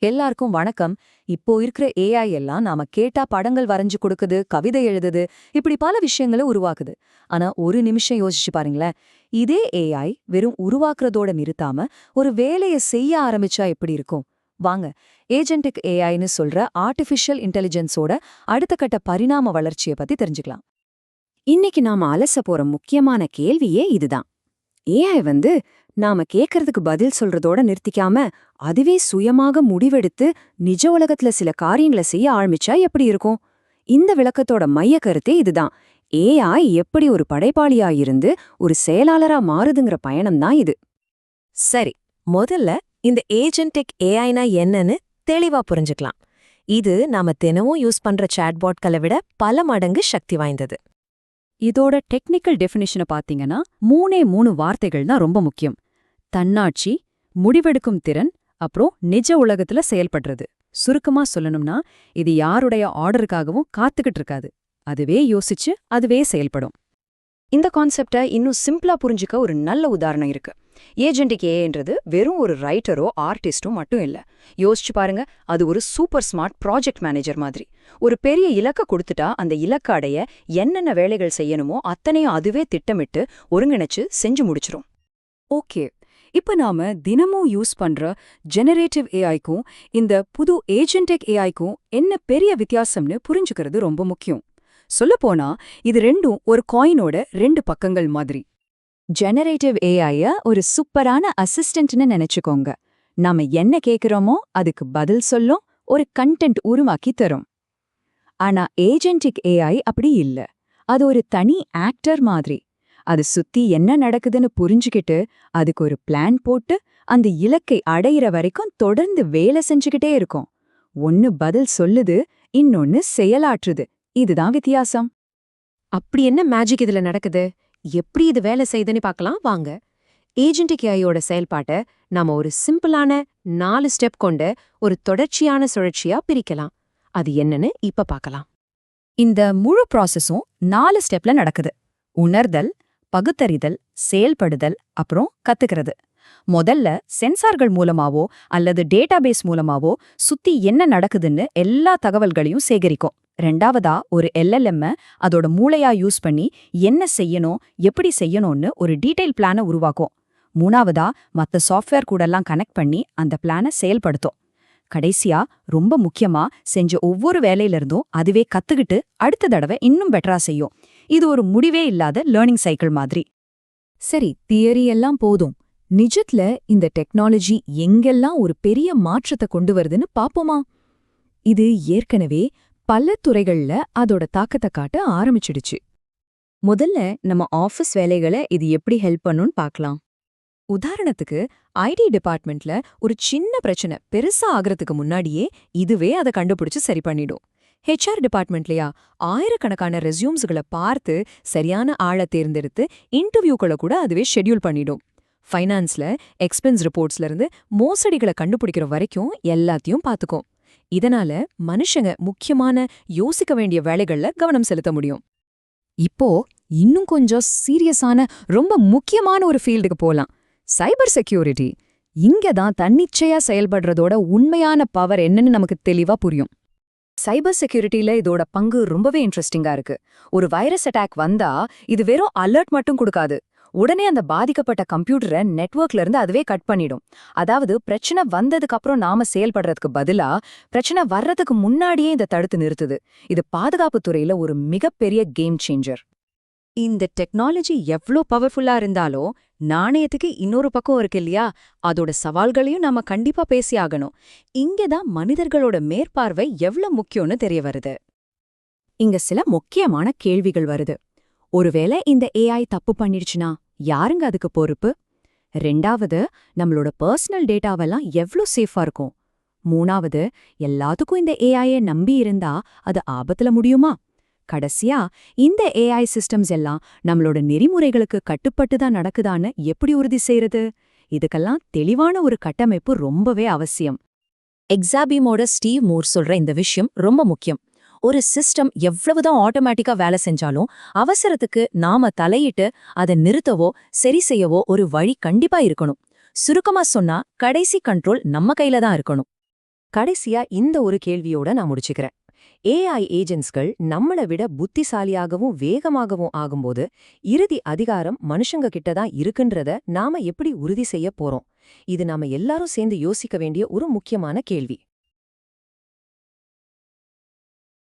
எல்லாருக்கும் வணக்கம். இப்போ இருக்கிற ஏஐ எல்லாம் நாம கேட்டா படங்கள் வரைஞ்சு கொடுக்குது, கவிதை எழுதுது, இப்படி பல விஷயங்களை உருவாக்குது. ஆனா ஒரு நிமிஷம் யோசிச்சு பாருங்களேன். இதே ஏஐ வெறும் உருவாக்குறதோட நிறுத்தாம ஒரு வேலையை செய்ய ஆரம்பிச்சா எப்படி இருக்கும்? வாங்க, ஏஜென்டிக் ஏஐன்னு சொல்ற ஆர்டிஃபிஷியல் இன்டெலிஜென்ஸோட அடுத்த கட்ட பரிணாம வளர்ச்சியை பத்தி தெரிஞ்சுக்கலாம். இன்னைக்கு நாம அலச போற முக்கியமான கேள்வியே இதுதான். ஏஐ நாம கேட்கறதுக்கு பதில் சொல்றதோட நிறுத்திக்காம அதுவே சுயமாக முடிவெடுத்து நிஜ உலகத்துல சில காரியங்களை செய்ய ஆரம்பிச்சா எப்படி இருக்கும்? இந்த விளக்கத்தோட மைய கருத்தே இதுதான். ஏஐ எப்படி ஒரு படைப்பாளியா இருந்து ஒரு செயலாளரா மாறுதுங்கிற பயணம் தான் இது. சரி, முதல்ல இந்த ஏஜென்டிக் ஏஐனா என்னன்னு தெளிவா புரிஞ்சுக்கலாம். இது நாம தினமும் யூஸ் பண்ற சாட்பாட்களை விட பல மடங்கு சக்தி வாய்ந்தது. இதோட டெக்னிக்கல் டெஃபினிஷனை பாத்தீங்கன்னா மூணு வார்த்தைகள் தான் ரொம்ப முக்கியம். தன்னாட்சி, முடிவெடுக்கும் திறன், அப்புறம் நிஜ உலகத்துல செயல்படுறது. சுருக்கமா சொல்லணும்னா இது யாருடைய ஆர்டருக்காகவும் காத்துக்கிட்டு இருக்காது. அதுவே யோசிச்சு அதுவே செயல்படும். இந்த கான்செப்டை இன்னும் சிம்பிளா புரிஞ்சுக்க ஒரு நல்ல உதாரணம் இருக்கு. ஏஜென்டிக் ஏஐன்றது வெறும் ஒரு ரைட்டரோ ஆர்டிஸ்டோ மட்டும் இல்ல. யோசிச்சு பாருங்க, அது ஒரு சூப்பர் ஸ்மார்ட் ப்ராஜெக்ட் மேனேஜர் மாதிரி. ஒரு பெரிய இலக்க கொடுத்துட்டா அந்த இலக்க அடைய என்னென்ன வேலைகள் செய்யணுமோ அத்தனையும் அதுவே திட்டமிட்டு ஒருங்கிணைச்சு செஞ்சு முடிச்சிரும். ஓகே, இப்ப நாம தினமும் யூஸ் பண்ற ஜெனரேட்டிவ் ஏஐக்கும் இந்த புது ஏஜென்டிக் ஏஐக்கும் என்ன பெரிய வித்தியாசம்னு புரிஞ்சுக்கிறது ரொம்ப முக்கியம். சொல்லப்போனா இது ரெண்டும் ஒரு காயினோட ரெண்டு பக்கங்கள் மாதிரி. ஜெனரேட்டிவ் ஏஐய ஒரு சூப்பரான அசிஸ்டன்ட்னு நினைச்சுக்கோங்க. நாம என்ன கேக்குறோமோ அதுக்கு பதில் சொல்லும், ஒரு கண்டென்ட் உருவாக்கி தரும். ஆனா ஏஜென்டிக் ஏஐ அப்படி இல்ல. அது ஒரு தனி ஆக்டர் மாதிரி. அது சுத்தி என்ன நடக்குதுன்னு புரிஞ்சுக்கிட்டு அதுக்கு ஒரு பிளான் போட்டு அந்த இலக்கை அடையிற வரைக்கும் தொடர்ந்து வேலை செஞ்சுக்கிட்டே இருக்கும். ஒன்னு பதில் சொல்லுது, இன்னொன்னு செயலாற்றுது. இதுதான் வித்தியாசம். அப்படி என்ன மேஜிக் இதுல நடக்குது? எப்படி இது வேலை செய்யுதுன்னு பார்க்கலாம் வாங்க. ஏஜென்டிக் ஏஐயோட செயல்பாட்டை நாம ஒரு சிம்பிளான 4 ஸ்டெப் கொண்ட ஒரு தொடர்ச்சியான சுழற்சியா பிரிக்கலாம். அது என்னன்னு இப்ப பார்க்கலாம். இந்த முழு ப்ராசஸும் 4 ஸ்டெப்ல நடக்குது. உணர்தல், பகுத்தறிதல், செயல்படுதல், அப்புறம் கத்துக்கிறது. முதல்ல சென்சார்கள் மூலமாவோ அல்லது டேட்டாபேஸ் மூலமாவோ சுத்தி என்ன நடக்குதுன்னு எல்லா தகவல்களையும் சேகரிக்கும். ரெண்டாவதா ஒரு எல்எல்எம் அதோட மூளையா யூஸ் பண்ணி என்ன செய்யணும், எப்படி செய்யணும்னு ஒரு டீடைல் பிளானை உருவாக்கும். மூணாவதா மத்த சாஃப்ட்வேர் கூடெல்லாம் கனெக்ட் பண்ணி அந்த பிளானை செயல்படுத்தும். கடைசியா ரொம்ப முக்கியமா செஞ்ச ஒவ்வொரு வேலையிலிருந்தும் அதுவே கத்துக்கிட்டு அடுத்த தடவை இன்னும் பெட்டரா செய்யும். இது ஒரு முடிவே இல்லாத லேர்னிங் சைக்கிள் மாதிரி. சரி, தியரி எல்லாம் போதும். நிஜத்துல இந்த டெக்னாலஜி எங்கெல்லாம் ஒரு பெரிய மாற்றத்தை கொண்டு வருதுன்னு பாப்போமா? இது ஏற்கனவே பல துறைகள்ல அதோட தாக்கத்தை காட்ட ஆரம்பிச்சிடுச்சு. முதல்ல நம்ம ஆஃபீஸ் வேலைகளை இது எப்படி ஹெல்ப் பண்ணுன்னு பார்க்கலாம். உதாரணத்துக்கு ஐடி டிபார்ட்மெண்ட்ல ஒரு சின்ன பிரச்சனை பெருசா ஆகிறதுக்கு முன்னாடியே இதுவே அதை கண்டுபிடிச்சு சரி பண்ணிடும். ஹெச்ஆர் டிபார்ட்மெண்ட்லயா ஆயிரக்கணக்கான ரெஸ்யூம்ஸ்களை பார்த்து சரியான ஆளை தேர்ந்தெடுத்து இன்டர்வியூக்களை கூட அதுவே ஷெட்யூல் பண்ணிடும். ஃபைனான்ஸ்ல எக்ஸ்பென்ஸ் ரிப்போர்ட்ஸ்ல இருந்து மோசடிகளை கண்டுபிடிக்கிற வரைக்கும் எல்லாத்தையும் பார்த்துக்கும். இதனால மனுஷங்க முக்கியமான யோசிக்க வேண்டிய வேலைகள்ல கவனம் செலுத்த முடியும். இப்போ இன்னும் கொஞ்சம் சீரியஸான ரொம்ப முக்கியமான ஒரு ஃபீல்டுக்கு போலாம். Cyber security. இங்கதான் தன்னிச்சையா செயல்படுறதோட உண்மையான பவர் என்னன்னு நமக்கு தெளிவா புரியும். சைபர் செக்யூரிட்டில இதோட பங்கு ரொம்பவே இன்ட்ரெஸ்டிங்கா இருக்கு. ஒரு வைரஸ் அட்டாக் வந்தா இது வெறும் அலர்ட் மட்டும் கொடுக்காது. உடனே அந்த பாதிக்கப்பட்ட கம்ப்யூட்டரை நெட்வொர்க்ல இருந்து அதுவே கட் பண்ணிடும். அதாவது பிரச்சனை வந்ததுக்கு அப்புறம் நாம செயல்படுறதுக்கு பதிலா பிரச்சனை வர்றதுக்கு முன்னாடியே இதை தடுத்து நிறுத்துது. இது பாதுகாப்பு துறையில ஒரு மிகப்பெரிய கேம் சேஞ்சர். இந்த டெக்னாலஜி எவ்ளோ பவர்ஃபுல்லா இருந்தாலும் நாணயத்துக்கு இன்னொரு பக்கம் இருக்கு இல்லையா? அதோட சவால்களையும் நாம கண்டிப்பா பேசி ஆகணும். இங்கதான் மனிதர்களோட மேற்பார்வை எவ்ளோ முக்கியம்னு தெரிய வருது. இங்க சில முக்கியமான கேள்விகள் வருது. ஒருவேளை இந்த ஏஐ தப்பு பண்ணிடுச்சுனா யாருங்க அதுக்கு பொறுப்பு? ரெண்டாவது, நம்மளோட பர்சனல் டேட்டாவெல்லாம் எவ்ளோ சேஃபா இருக்கும்? மூணாவது, எல்லாத்துக்கும் இந்த ஏஐயை நம்பி இருந்தா அது ஆபத்துல முடியுமா? கடைசியா, இந்த ஏஐ சிஸ்டம்ஸ் எல்லாம் நம்மளோட நெறிமுறைகளுக்கு கட்டுப்பட்டு தான் நடக்குதான்னு எப்படி உறுதி செய்யறது? இதுக்கெல்லாம் தெளிவான ஒரு கட்டமைப்பு ரொம்பவே அவசியம். எக்ஸாபீமோட ஸ்டீவ் மூர் சொல்ற இந்த விஷயம் ரொம்ப முக்கியம். ஒரு சிஸ்டம் எவ்வளவுதான் ஆட்டோமேட்டிக்கா வேலை செஞ்சாலும் அவசரத்துக்கு நாம தலையிட்டு அதை நிறுத்தவோ சரி செய்யவோ ஒரு வழி கண்டிப்பா இருக்கணும். சுருக்கமா சொன்னா கடைசி கண்ட்ரோல் நம்ம கையில தான் இருக்கணும். கடைசியா இந்த ஒரு கேள்வியோட நான் முடிச்சுக்கிறேன். ஏஐ ஏஜென்ட்ஸ்கள் நம்மள விட புத்திசாலியாகவும் வேகமாகவும் ஆகும்போது இறுதி அதிகாரம் மனுஷங்க கிட்ட தான் இருக்குன்றத நாம எப்படி உறுதி செய்ய போறோம்? இது நாம எல்லாரும் சேர்ந்து யோசிக்க வேண்டிய ஒரு முக்கியமான கேள்வி.